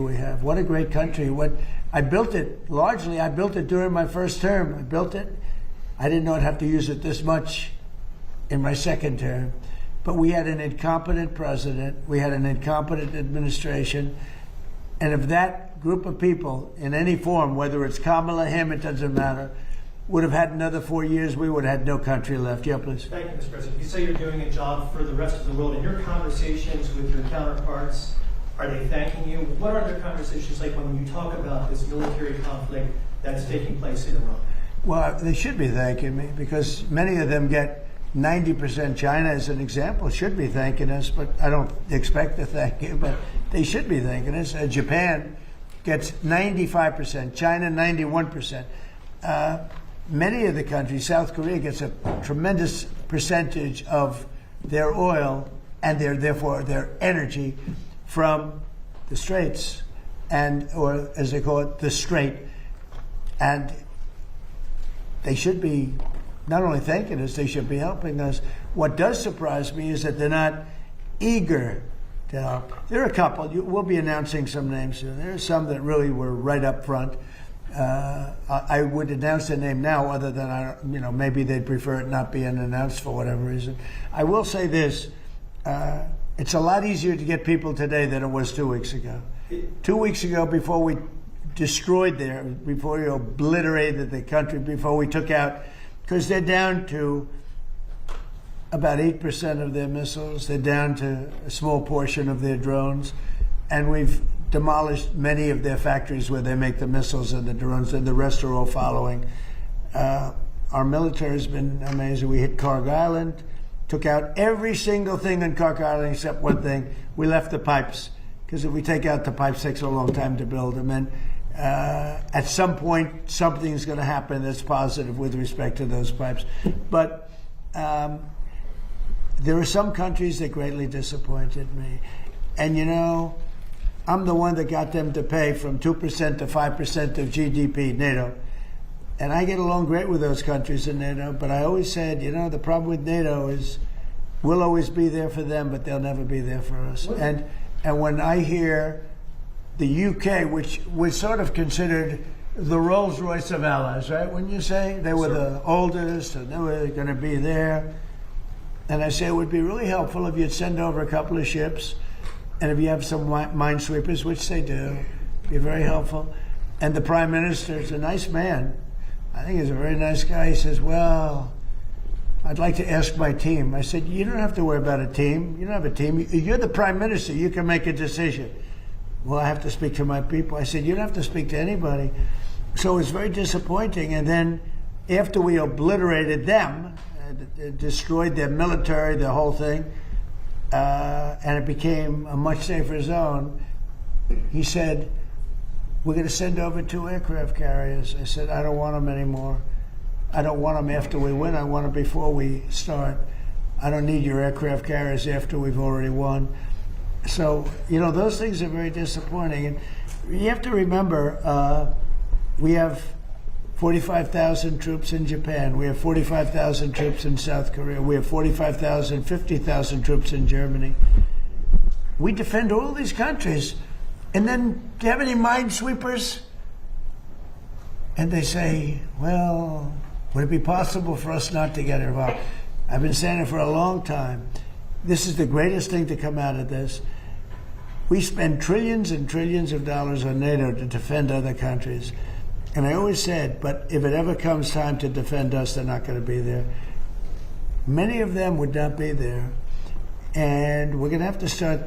we have. What a great country. I built it during my first term. I built it. I didn't know I'd have to use it this much in my second term. But we had an incompetent president. We had an incompetent administration. And if that group of people in any form, whether it's Kamala, him, it doesn't matter, would have had another 4 years, we would have had no country left. Yeah, please. Thank you, Mr. President. You say you're doing a job for the rest of the world. In your conversations with your counterparts, are they thanking you? What are their conversations like when you talk about this military conflict that's taking place in Iran? Well, they should be thanking me because many of them get 90%. China, as an example, should be thanking us, but I don't expect to thank you, but they should be thanking us. Japan gets 95%, China 91%. Many of the countries, South Korea gets a tremendous percentage of their oil and therefore their energy from the Straits, or as they call it, the Strait. And they should be not only thanking us, they should be helping us. What does surprise me is that they're not eager to help. There are a couple. We'll be announcing some names soon. There are some that really were right up front. I would announce their name now, other than maybe they'd prefer it not being announced for whatever reason. I will say this: it's a lot easier to get people today than it was 2 weeks ago. 2 weeks ago, before we destroyed before we obliterated the country, before we took out, because they're down to about 8% of their missiles, they're down to a small portion of their drones, and we've demolished many of their factories where they make the missiles and the drones, and the rest are all following. Our military has been amazing. We hit Carg Island, took out every single thing on Carg Island except one thing. We left the pipes, because if we take out the pipes, it takes a long time to build them. And at some point, something's going to happen that's positive with respect to those pipes. But there are some countries that greatly disappointed me. And I'm the one that got them to pay from 2% to 5% of GDP, NATO. And I get along great with those countries in NATO, but I always said, the problem with NATO is we'll always be there for them, but they'll never be there for us. And when I hear the UK, which was sort of considered the Rolls-Royce of allies, right? When you say they were the oldest and they were going to be there, and I say it would be really helpful if you'd send over a couple of ships, and if you have some minesweepers, which they do, be very helpful. And the Prime Minister is a nice man. I think he's a very nice guy. He says, well, I'd like to ask my team. I said, you don't have to worry about a team. You don't have a team. You're the Prime Minister. You can make a decision. Well, I have to speak to my people. I said, you don't have to speak to anybody. So it's very disappointing. And then after we obliterated them, destroyed their military, the whole thing, and it became a much safer zone, he said, we're going to send over 2 aircraft carriers. I said, I don't want them anymore. I don't want them after we win. I want them before we start. I don't need your aircraft carriers after we've already won. So, those things are very disappointing. And you have to remember, we have 45,000 troops in Japan. We have 45,000 troops in South Korea. We have 45,000, 50,000 troops in Germany. We defend all these countries. And then, do you have any minesweepers? And they say, well, would it be possible for us not to get involved? I've been saying it for a long time. This is the greatest thing to come out of this. We spend trillions and trillions of dollars on NATO to defend other countries. And I always said, but if it ever comes time to defend us, they're not going to be there. Many of them would not be there. And we're going to have to start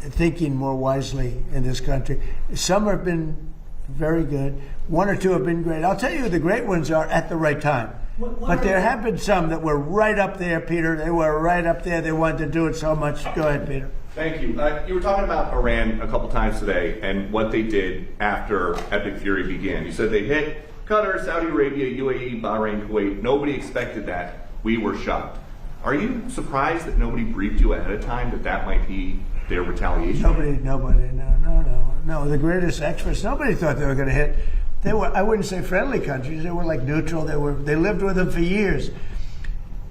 thinking more wisely in this country. Some have been very good. 1 or 2 have been great. I'll tell you who the great ones are at the right time. But there have been some that were right up there, Peter. They were right up there. They wanted to do it so much. Go ahead, Peter. Thank you. You were talking about Iran a couple times today and what they did after Epic Fury began. You said they hit Qatar, Saudi Arabia, UAE, Bahrain, Kuwait. Nobody expected that. We were shocked. Are you surprised that nobody briefed you ahead of time that might be their retaliation? Nobody, no. The greatest experts, nobody thought they were going to hit. They were, I wouldn't say friendly countries. They were like neutral. They lived with them for years.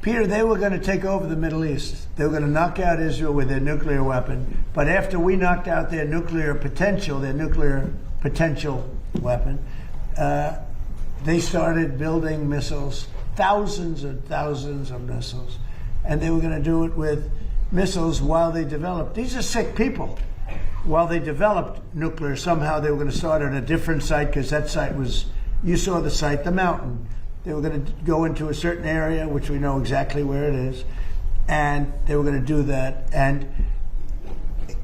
Peter, they were going to take over the Middle East. They were going to knock out Israel with their nuclear weapon. But after we knocked out their nuclear potential weapon, they started building missiles, thousands and thousands of missiles. And they were going to do it with missiles while they developed. These are sick people. While they developed nuclear, somehow they were going to start at a different site, because that site was, you saw the site, the mountain. They were going to go into a certain area, which we know exactly where it is, and they were going to do that. And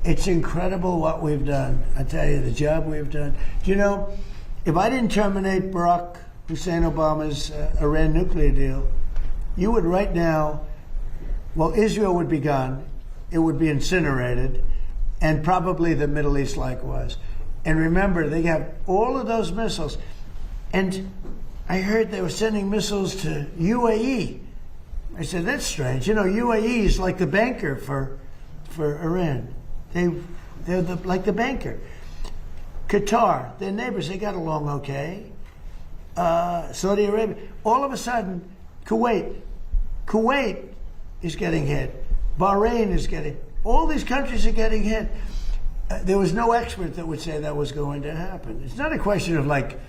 it's incredible what we've done. I tell you, the job we've done. Do you know, if I didn't terminate Barack Hussein Obama's Iran nuclear deal, you would right now, well, Israel would be gone. It would be incinerated, and probably the Middle East likewise. And remember, they have all of those missiles. And I heard they were sending missiles to UAE. I said, that's strange. You know, UAE is like the banker for Iran. They're like the banker. Qatar, their neighbors, they got along okay. Saudi Arabia. All of a sudden, Kuwait is getting hit. Bahrain is getting, all these countries are getting hit. There was no expert that would say that was going to happen. It's not a question of like,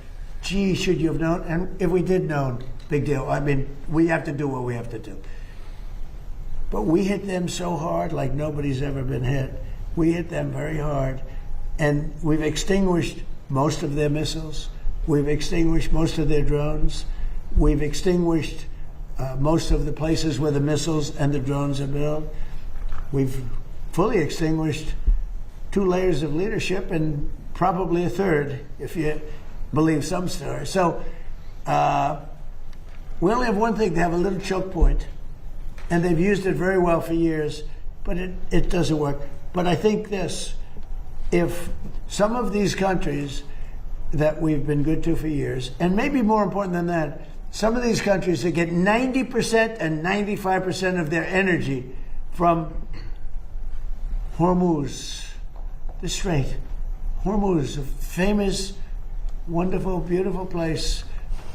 gee, should you have known? And if we did know, big deal. I mean, we have to do what we have to do. But we hit them so hard like nobody's ever been hit. We hit them very hard. And we've extinguished most of their missiles. We've extinguished most of their drones. We've extinguished most of the places where the missiles and the drones are built. We've fully extinguished 2 layers of leadership and probably a third, if you believe some stories. So we only have one thing. They have a little choke point, and they've used it very well for years, but it doesn't work. But I think this, if some of these countries that we've been good to for years, and maybe more important than that, some of these countries that get 90% and 95% of their energy from Hormuz, the Strait. Hormuz, a famous, wonderful, beautiful place,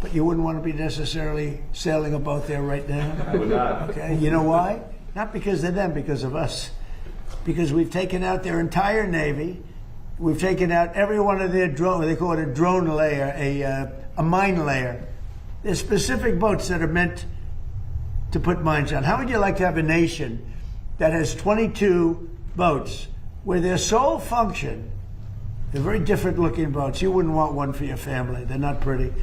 but you wouldn't want to be necessarily sailing a boat there right now. I would not. Okay, you know why? Not because of them, because of us. Because we've taken out their entire Navy. We've taken out every one of their drone, they call it a drone layer, a mine layer. There's specific boats that are meant to put mines on. How would you like to have a nation that has 22 boats where their sole function, they're very different looking boats. You wouldn't want one for your family. They're not pretty.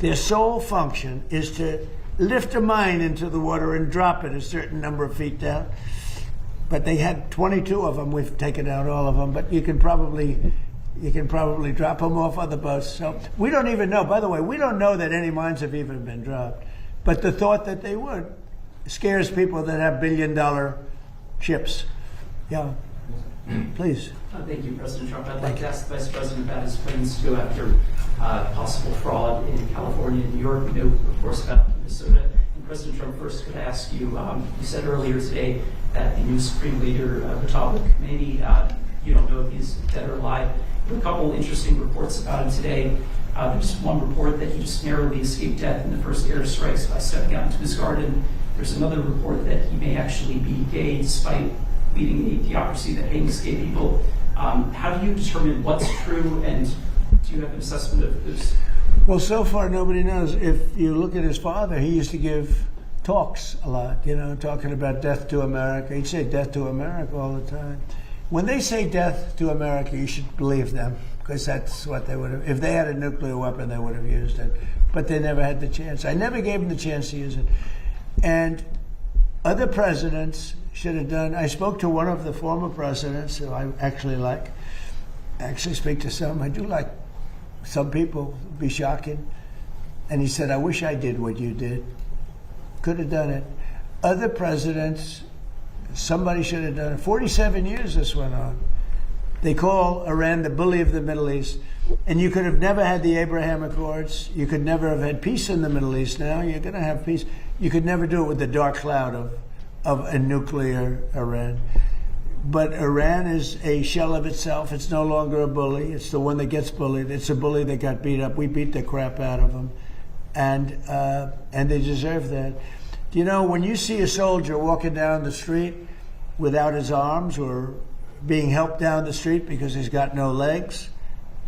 Their sole function is to lift a mine into the water and drop it a certain number of feet down. But they had 22 of them. We've taken out all of them. But you can probably drop them off other boats. So we don't even know. By the way, we don't know that any mines have even been dropped. But the thought that they would scares people that have billion-dollar ships. Yeah, please. Thank you, President Trump. I'd like to ask the Vice President about his plans to go after possible fraud in California and New York. We know, of course, about Minnesota. And President Trump, first could I ask you, you said earlier today that the new Supreme Leader, Alemany, you don't know if he's dead or alive. There are a couple interesting reports about him today. There's one report that he just narrowly escaped death in the first airstrikes by stepping out into his garden. There's another report that he may actually be gay despite leading a theocracy that hangs gay people. How do you determine what's true, and do you have an assessment of this? Well, so far nobody knows. If you look at his father, he used to give talks a lot, talking about death to America. He'd say death to America all the time. When they say death to America, you should believe them, because that's what they would have. If they had a nuclear weapon, they would have used it. But they never had the chance. I never gave them the chance to use it. And other presidents should have done. I spoke to one of the former presidents who I actually like. I actually speak to some. I do like some people. It'd be shocking. And he said, I wish I did what you did. Could have done it. Other presidents, somebody should have done it. 47 years this went on. They call Iran the bully of the Middle East. And you could have never had the Abraham Accords. You could never have had peace in the Middle East. Now you're going to have peace. You could never do it with the dark cloud of a nuclear Iran. But Iran is a shell of itself. It's no longer a bully. It's the one that gets bullied. It's a bully that got beat up. We beat the crap out of them. And they deserve that. Do you know, when you see a soldier walking down the street without his arms, or being helped down the street because he's got no legs,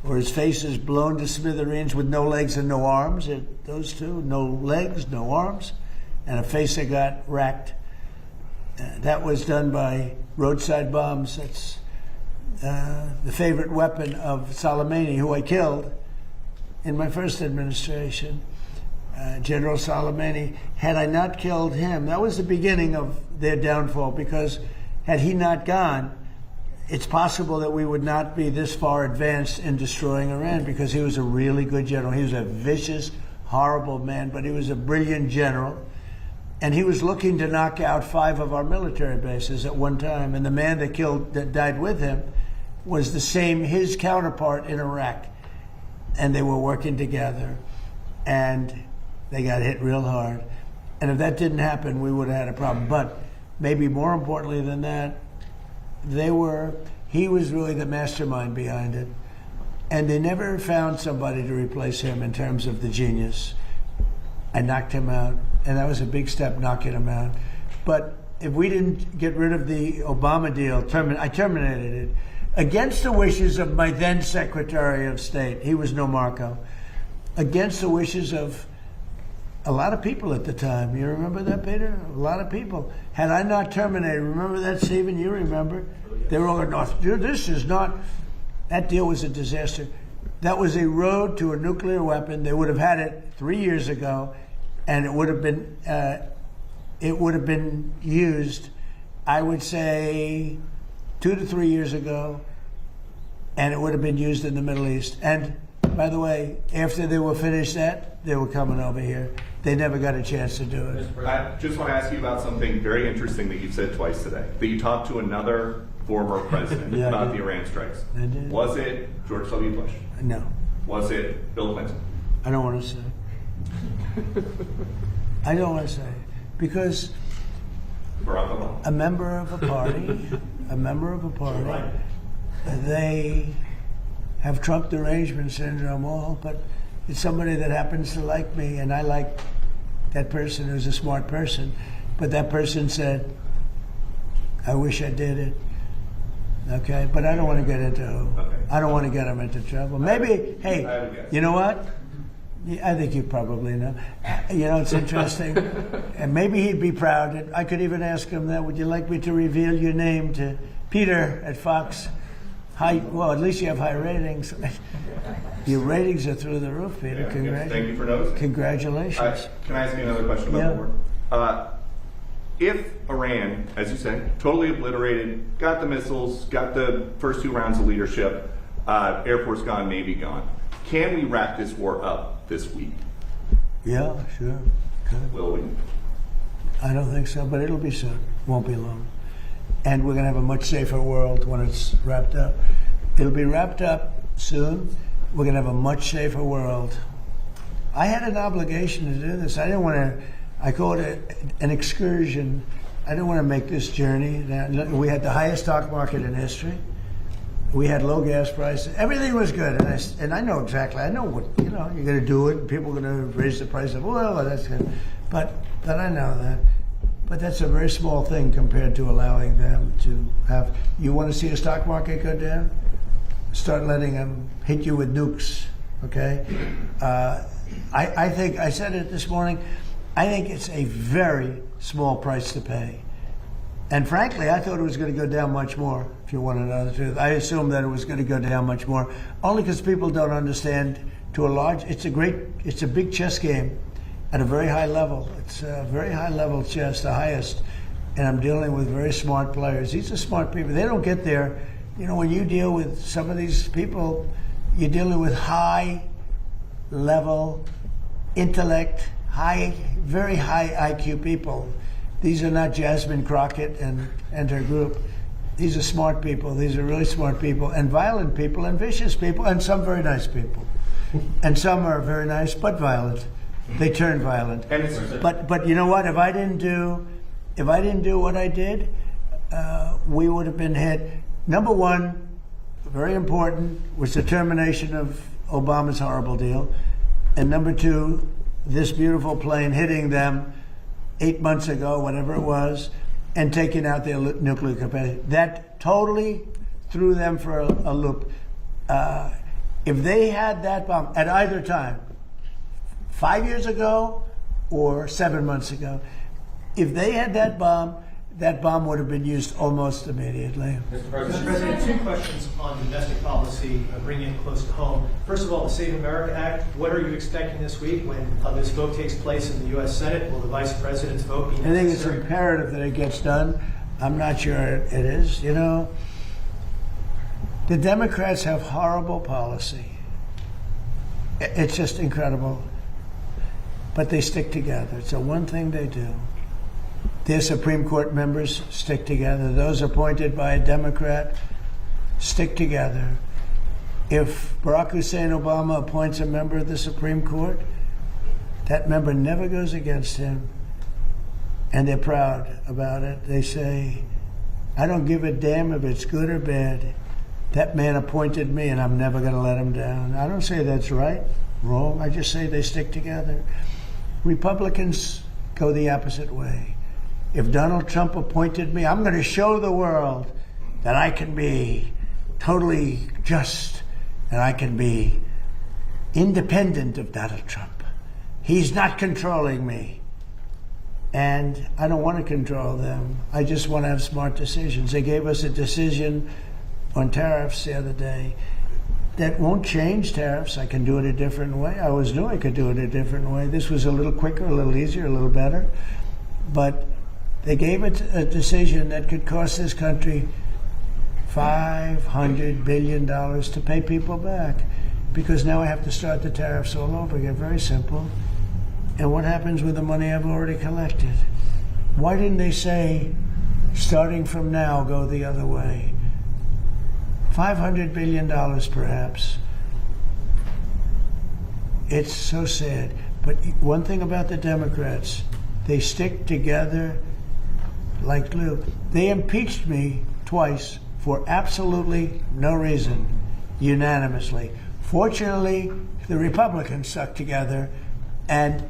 or his face is blown to smithereens with no legs and no arms, those two, no legs, no arms, and a face that got racked. That was done by roadside bombs. That's the favorite weapon of Alemany, who I killed in my first administration. General Alemany. Had I not killed him, that was the beginning of their downfall, because had he not gone, it's possible that we would not be this far advanced in destroying Iran, because he was a really good general. He was a vicious, horrible man, but he was a brilliant general. And he was looking to knock out 5 of our military bases at one time. And the man that died with him was his counterpart in Iraq. And they were working together. And they got hit real hard. And if that didn't happen, we would have had a problem. But maybe more importantly than that, he was really the mastermind behind it. And they never found somebody to replace him in terms of the genius. I knocked him out, and that was a big step, knocking him out. But if we didn't get rid of the Obama deal, I terminated it against the wishes of my then Secretary of State. He was Marco. Against the wishes of a lot of people at the time. You remember that, Peter? A lot of people. Had I not terminated, remember that, Stephen? You remember? They were all going, this is not, that deal was a disaster. That was a road to a nuclear weapon. They would have had it 3 years ago, and it would have been used, I would say, 2 to 3 years ago, and it would have been used in the Middle East. And by the way, after they were finished that, they were coming over here. They never got a chance to do it. I just want to ask you about something very interesting that you said twice today. That you talked to another former president about the Iran strikes. I did. Was it George W. Bush? No. Was it Bill Clinton? I don't want to say. I don't want to say. Because Barack Obama? a member of a party, they have Trump derangement syndrome all, but it's somebody that happens to like me, and I like that person who's a smart person. But that person said, I wish I did it. Okay, but I don't want to get into I don't want to get him into trouble. Maybe, hey, you know what? I think you probably know. You know, it's interesting. And maybe he'd be proud. I could even ask him that. Would you like me to reveal your name to Peter at Fox? Well, at least you have high ratings. Your ratings are through the roof, Peter. Yeah, Congratulations. thank you for noticing. Congratulations. Can I ask you another question about the war? If Iran, as you say, totally obliterated, got the missiles, got the first 2 rounds of leadership, Air Force gone, Navy gone, can we wrap this war up this week? Yeah, sure. Good. Will we? I don't think so, but it'll be soon. Won't be long. And we're going to have a much safer world when it's wrapped up. It'll be wrapped up soon. We're going to have a much safer world. I had an obligation to do this. I didn't want to, I call it an excursion. I didn't want to make this journey. We had the highest stock market in history. We had low gas prices. Everything was good. And I know exactly. I know what, you're going to do it. And people are going to raise the price of oil. That's good. But I know that. But that's a very small thing compared to allowing them to have. You want to see a stock market go down? Start letting them hit you with nukes, okay? I think, I said it this morning, I think it's a very small price to pay. And frankly, I thought it was going to go down much more, if you want to know the truth. I assumed that it was going to go down much more, only because people don't understand it's a big chess game at a very high level. It's a very high level chess, the highest. And I'm dealing with very smart players. These are smart people. They don't get there. When you deal with some of these people, you're dealing with high level intellect, very high IQ people. These are not Jasmine Crockett and her group. These are smart people. These are really smart people, and violent people, and vicious people, and some very nice people. And some are very nice but violent. They turn violent. But you know what? If I didn't do what I did, we would have been hit. Number one, very important, was the termination of Obama's horrible deal. And number two, this beautiful plane hitting them 8 months ago, whatever it was, and taking out their nuclear capacity. That totally threw them for a loop. If they had that bomb at either time, 5 years ago or 7 months ago, if they had that bomb would have been used almost immediately. Mr. President, two questions on domestic policy, bringing it close to home. First of all, the Save America Act. What are you expecting this week when this vote takes place in the U.S. Senate? Will the Vice President's vote be necessary? I think it's imperative that it gets done. I'm not sure it is. You know, the Democrats have horrible policy. It's just incredible. But they stick together. It's the one thing they do. Their Supreme Court members stick together. Those appointed by a Democrat stick together. If Barack Hussein Obama appoints a member of the Supreme Court, that member never goes against him. And they're proud about it. They say, I don't give a damn if it's good or bad. That man appointed me and I'm never going to let him down. I don't say that's right, wrong. I just say they stick together. Republicans go the opposite way. If Donald Trump appointed me, I'm going to show the world that I can be totally just and I can be independent of Donald Trump. He's not controlling me. And I don't want to control them. I just want to have smart decisions. They gave us a decision on tariffs the other day that won't change tariffs. I can do it a different way. I always knew I could do it a different way. This was a little quicker, a little easier, a little better. But they gave it a decision that could cost this country $500 billion to pay people back, because now I have to start the tariffs all over again. Very simple. And what happens with the money I've already collected? Why didn't they say, starting from now, go the other way? $500 billion, perhaps. It's so sad. But one thing about the Democrats, they stick together like glue. They impeached me twice for absolutely no reason, unanimously. Fortunately, the Republicans stuck together, and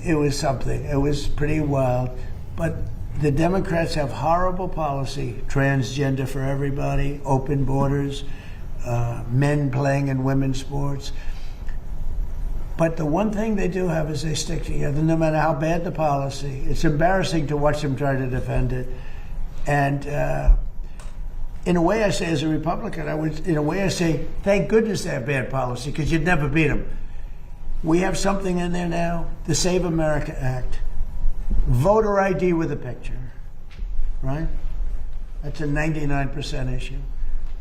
it was something. It was pretty wild. But the Democrats have horrible policy, transgender for everybody, open borders, men playing in women's sports. But the one thing they do have is they stick together, no matter how bad the policy. It's embarrassing to watch them try to defend it. And in a way, I say, as a Republican, in a way, I say, thank goodness they have bad policy, because you'd never beat them. We have something in there now, the Save America Act. Voter ID with a picture, right? That's a 99% issue.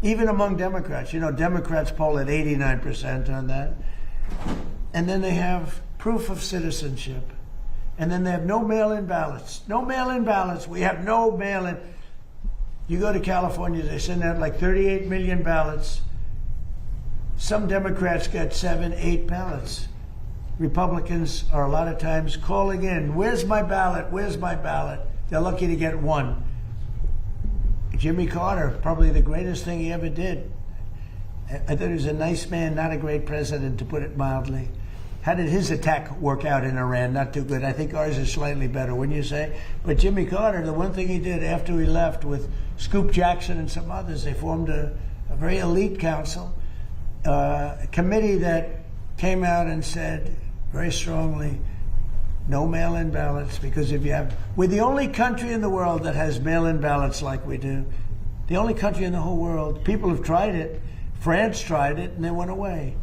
Even among Democrats. You know, Democrats poll at 89% on that. And then they have proof of citizenship. And then they have no mail-in ballots. No mail-in ballots. We have no mail-in. You go to California, they send out like 38 million ballots. Some Democrats get 7, 8 ballots. Republicans are a lot of times calling in, where's my ballot? Where's my ballot? They're lucky to get one. Jimmy Carter, probably the greatest thing he ever did. I thought he was a nice man, not a great president, to put it mildly. How did his attack work out in Iran? Not too good. I think ours is slightly better, wouldn't you say? But Jimmy Carter, the one thing he did after he left with Scoop Jackson and some others, they formed a very elite council, a committee that came out and said very strongly, no mail-in ballots, because if you have, we're the only country in the world that has mail-in ballots like we do. The only country in the whole world. People have tried it. France tried it and they went away.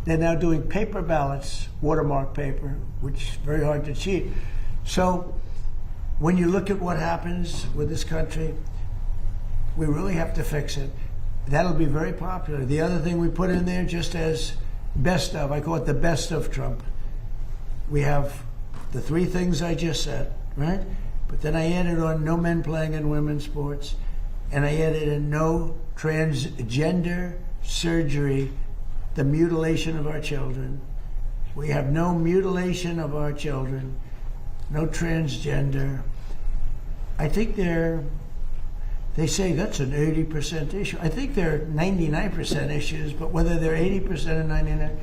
They're now doing paper ballots, watermark paper, which is very hard to cheat. So when you look at what happens with this country, we really have to fix it. That'll be very popular. The other thing we put in there, just as best of, I call it the best of Trump. We have the 3 things I just said, right? But then I added on no men playing in women's sports, and I added in no transgender surgery, the mutilation of our children. We have no mutilation of our children, no transgender. I think they say that's an 80% issue. I think they're 99% issues, but whether they're 80% or 99%.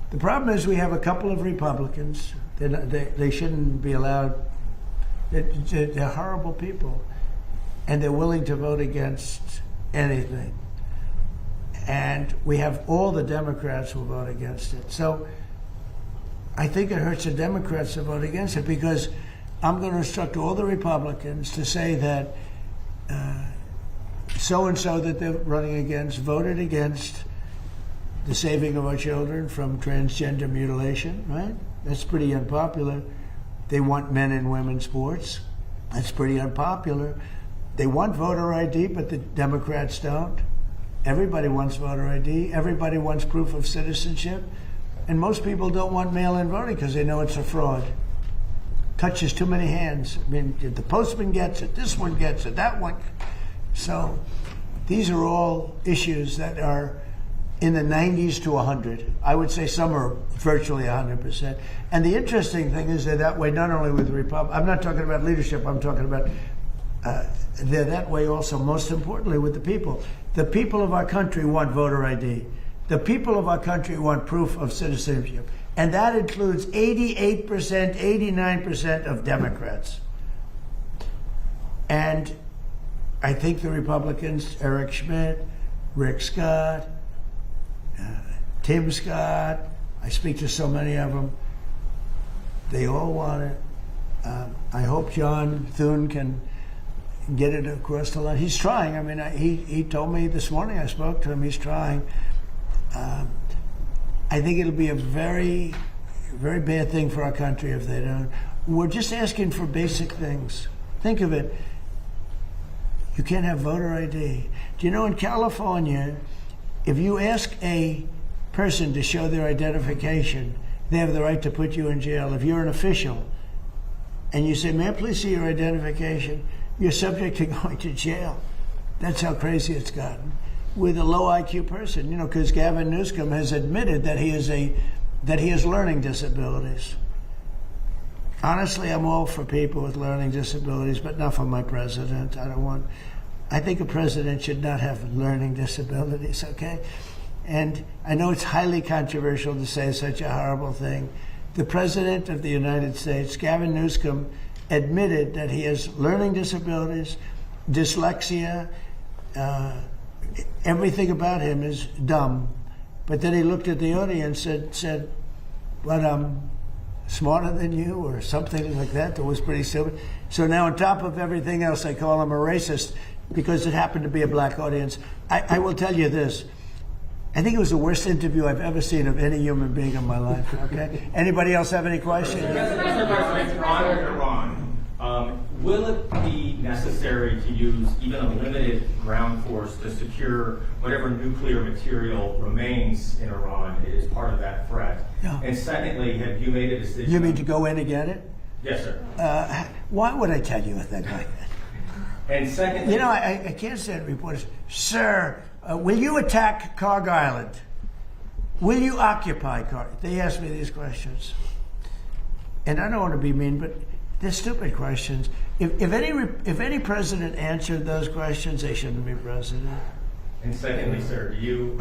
The problem is we have a couple of Republicans They shouldn't be allowed. They're horrible people, and they're willing to vote against anything. And we have all the Democrats who vote against it. So I think it hurts the Democrats to vote against it, because I'm going to instruct all the Republicans to say that so-and-so that they're running against voted against the saving of our children from transgender mutilation, right? That's pretty unpopular. They want men and women sports. That's pretty unpopular. They want voter ID, but the Democrats don't. Everybody wants voter ID. Everybody wants proof of citizenship. And most people don't want mail-in voting because they know it's a fraud. Touches too many hands. I mean, the postman gets it, this one gets it, that one. So these are all issues that are in the 90s to 100. I would say some are virtually 100%. And the interesting thing is they're that way not only with the Republicans. I'm not talking about leadership. I'm talking about they're that way also, most importantly, with the people. The people of our country want voter ID. The people of our country want proof of citizenship. And that includes 88%, 89% of Democrats. And I think the Republicans, Eric Schmidt, Rick Scott, Tim Scott, I speak to so many of them, they all want it. I hope John Thune can get it across the line. He's trying. I mean, he told me this morning, I spoke to him, he's trying. I think it'll be a very, very bad thing for our country if they don't. We're just asking for basic things. Think of it. You can't have voter ID. Do you know in California, if you ask a person to show their identification, they have the right to put you in jail. If you're an official and you say, may I please see your identification, you're subject to going to jail. That's how crazy it's gotten. With a low IQ person, because Gavin Newsom has admitted that he has learning disabilities. Honestly, I'm all for people with learning disabilities, but not for my president. I think a president should not have learning disabilities, okay? And I know it's highly controversial to say such a horrible thing. The president of the United States, Gavin Newsom, admitted that he has learning disabilities, dyslexia, everything about him is dumb. But then he looked at the audience and said, but I'm smarter than you, or something like that. That was pretty stupid. So now on top of everything else, I call him a racist because it happened to be a black audience. I will tell you this. I think it was the worst interview I've ever seen of any human being in my life, okay? Anybody else have any questions? Will it be necessary to use even a limited ground force to secure whatever nuclear material remains in Iran as part of that threat? Yeah. And secondly, have you made a decision? You mean to go in and get it? Yes, sir. Why would I tell you a thing like that? And secondly, I can't say to reporters, sir, will you attack Carg Island? Will you occupy Carg? They ask me these questions. And I don't want to be mean, but they're stupid questions. If any president answered those questions, they shouldn't be president. And secondly, sir, do you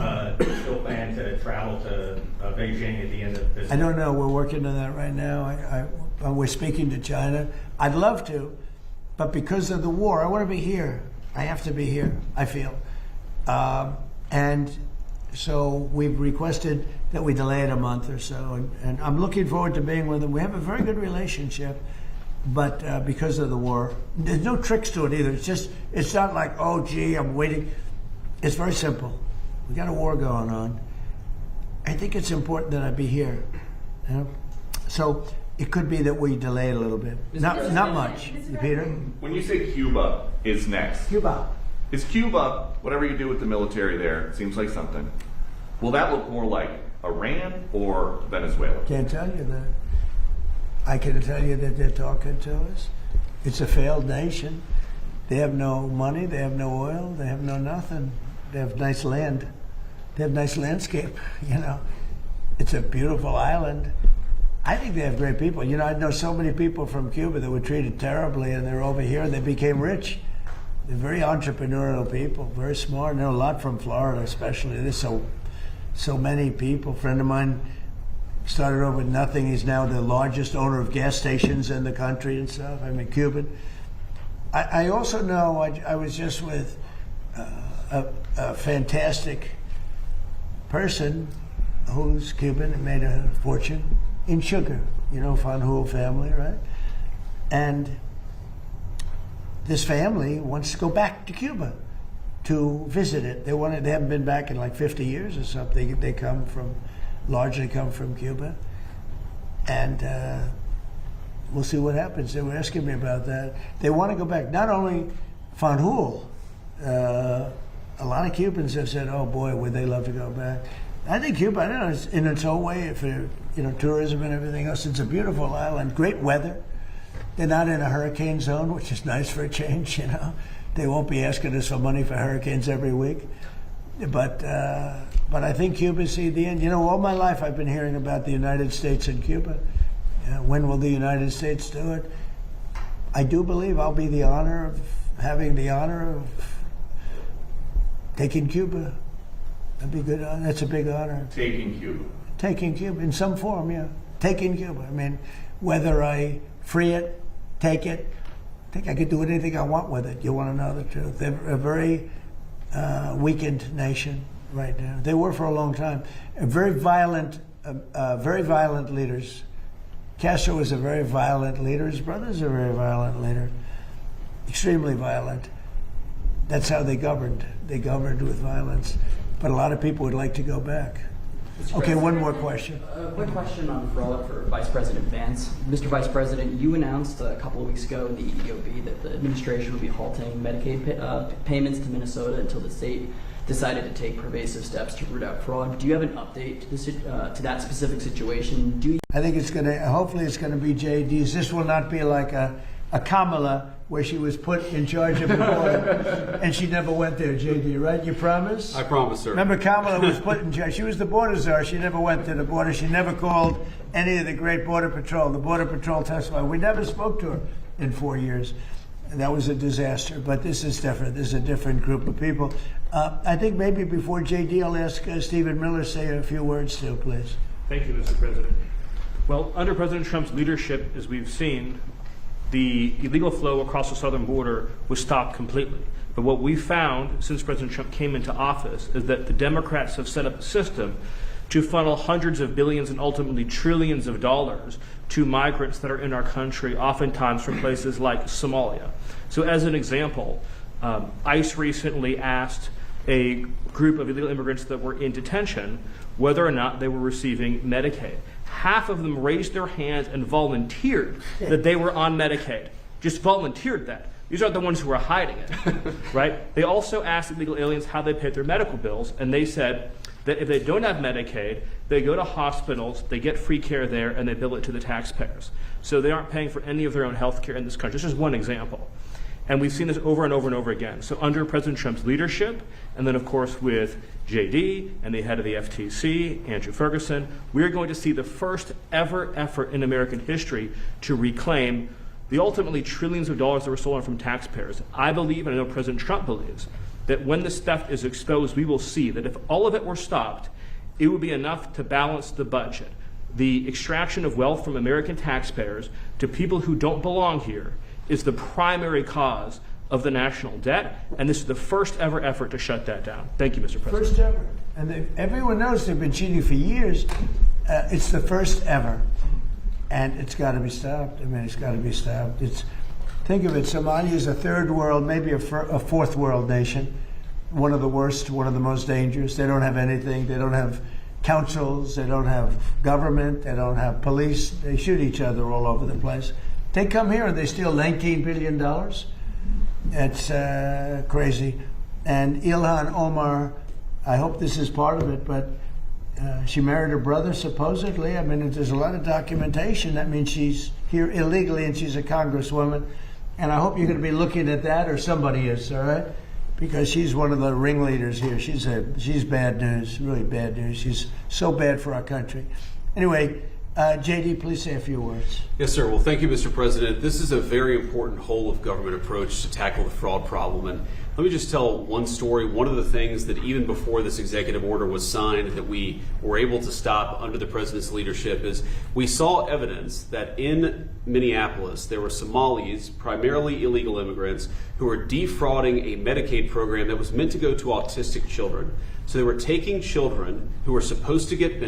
still plan to travel to Beijing at the end of this? I don't know. We're working on that right now. We're speaking to China. I'd love to, but because of the war, I want to be here. I have to be here, I feel. And so we've requested that we delay it a month or so. And I'm looking forward to being with them. We have a very good relationship. But because of the war, there's no tricks to it either. It's not like, oh, gee, I'm waiting. It's very simple. We got a war going on. I think it's important that I be here. So it could be that we delay it a little bit. Not much. Peter? When you say Cuba is next, Cuba. is Cuba, whatever you do with the military there, it seems like something, will that look more like Iran or Venezuela? Can't tell you that. I can tell you that they're talking to us. It's a failed nation. They have no money, they have no oil, they have no nothing. They have nice land. They have nice landscape, It's a beautiful island. I think they have great people. I know so many people from Cuba that were treated terribly and they're over here and they became rich. They're very entrepreneurial people, very smart. I know a lot from Florida especially. There's so many people. A friend of mine Started over with nothing. He's now the largest owner of gas stations in the country and stuff. I mean, Cuban. I also know, I was just with a fantastic person who's Cuban and made a fortune in sugar, Fanjul family, right? And this family wants to go back to Cuba to visit it. They haven't been back in like 50 years or something. They largely come from Cuba. And we'll see what happens. They were asking me about that. They want to go back. Not only Fanjul, a lot of Cubans have said, oh boy, would they love to go back. I think Cuba, it's in its own way, for tourism and everything else, it's a beautiful island, great weather. They're not in a hurricane zone, which is nice for a change, They won't be asking us for money for hurricanes every week. But I think Cuba's see the end. All my life I've been hearing about the United States and Cuba. When will the United States do it? I do believe I'll be having the honor of taking Cuba. That'd be good. That's a big honor. Taking Cuba. Taking Cuba in some form, yeah. Taking Cuba. I mean, whether I free it, take it, I think I could do anything I want with it. You want to know the truth? They're a very weakened nation right now. They were for a long time. Very violent leaders. Castro was a very violent leader. His brother's a very violent leader. Extremely violent. That's how they governed. They governed with violence. But a lot of people would like to go back. Okay, one more question. A quick question on fraud for Vice President Vance. Mr. Vice President, you announced a couple of weeks ago in the EEOB that the administration would be halting Medicaid payments to Minnesota until the state decided to take pervasive steps to root out fraud. Do you have an update to that specific situation? I think hopefully it's going to be JD's. This will not be like a Kamala where she was put in charge of the border and she never went there, JD, right? You promise? I promise, sir. Remember, Kamala was put in charge. She was the border czar. She never went to the border. She never called any of the great Border Patrol. The Border Patrol testified. We never spoke to her in 4 years. That was a disaster. But this is different. This is a different group of people. I think maybe before JD, I'll ask Stephen Miller to say a few words too, please. Thank you, Mr. President. Well, under President Trump's leadership, as we've seen, the illegal flow across the southern border was stopped completely. But what we found since President Trump came into office is that the Democrats have set up a system to funnel hundreds of billions and ultimately trillions of dollars to migrants that are in our country, oftentimes from places like Somalia. So as an example, ICE recently asked a group of illegal immigrants that were in detention whether or not they were receiving Medicaid. Half of them raised their hands and volunteered that they were on Medicaid. Just volunteered that. These aren't the ones who are hiding it, right? They also asked illegal aliens how they paid their medical bills, and they said that if they don't have Medicaid, they go to hospitals, they get free care there, and they bill it to the taxpayers. So they aren't paying for any of their own health care in this country. This is one example. And we've seen this over and over and over again. So under President Trump's leadership, and then of course with JD and the head of the FTC, Andrew Ferguson, we're going to see the first ever effort in American history to reclaim the ultimately trillions of dollars that were stolen from taxpayers. I believe, and I know President Trump believes, that when this theft is exposed, we will see that if all of it were stopped, it would be enough to balance the budget. The extraction of wealth from American taxpayers to people who don't belong here is the primary cause of the national debt, and this is the first ever effort to shut that down. Thank you, Mr. President. First ever. And everyone knows they've been cheating for years. It's the first ever. And it's got to be stopped. I mean, it's got to be stopped. Think of it, Somalia is a third world, maybe a fourth world nation. One of the worst, one of the most dangerous. They don't have anything. They don't have councils. They don't have government. They don't have police. They shoot each other all over the place. They come here and they steal $19 billion. That's crazy. And Ilhan Omar, I hope this is part of it, but she married her brother, supposedly. I mean, there's a lot of documentation. That means she's here illegally and she's a congresswoman. And I hope you're going to be looking at that, or somebody is, all right? Because she's one of the ringleaders here. She's bad news, really bad news. She's so bad for our country. Anyway, JD, please say a few words. Yes, sir. Well, thank you, Mr. President. This is a very important whole of government approach to tackle the fraud problem. And let me just tell one story. One of the things that even before this executive order was signed that we were able to stop under the president's leadership is we saw evidence that in Minneapolis there were Somalis, primarily illegal immigrants, who were defrauding a Medicaid program that was meant to go to autistic children. So they were taking children who were supposed to get